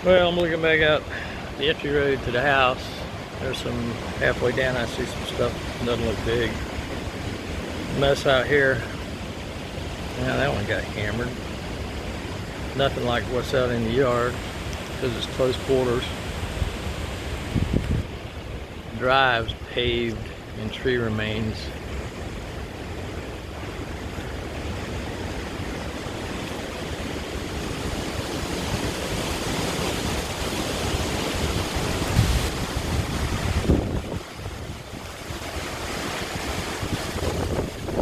Well, I'm looking back out the entry road to the house. There's some halfway down. I see some stuff. Doesn't look big. Mess out here. Yeah, that one got hammered. Nothing like what's out in the yard because it's close quarters. Drives paved and tree remains.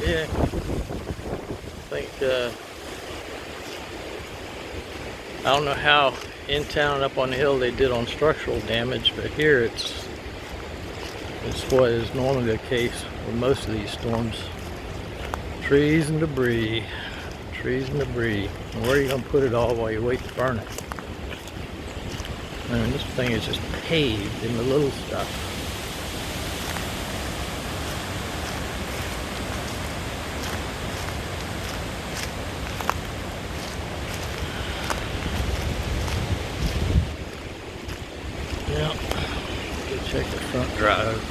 Yeah, I think I don't know how in town and up on the hill they did on structural damage, but here it's what is normally the case with most of these storms. Trees and debris, trees and debris. And where are you gonna put it all while you wait to burn it? I mean, this thing is just paved in the little stuff. Yep. Go check the front drive.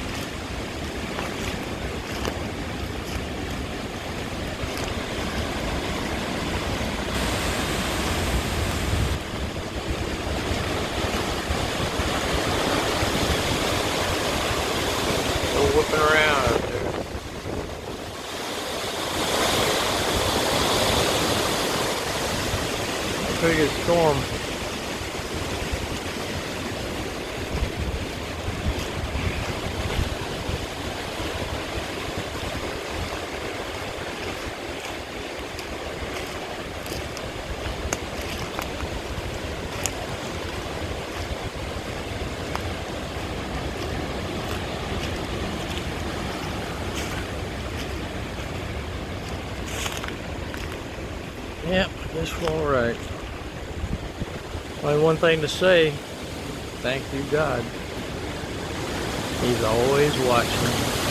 Still whipping around out there. Pretty good storm. Yep, this will all right. Only one thing to say, thank you God. He's always watching.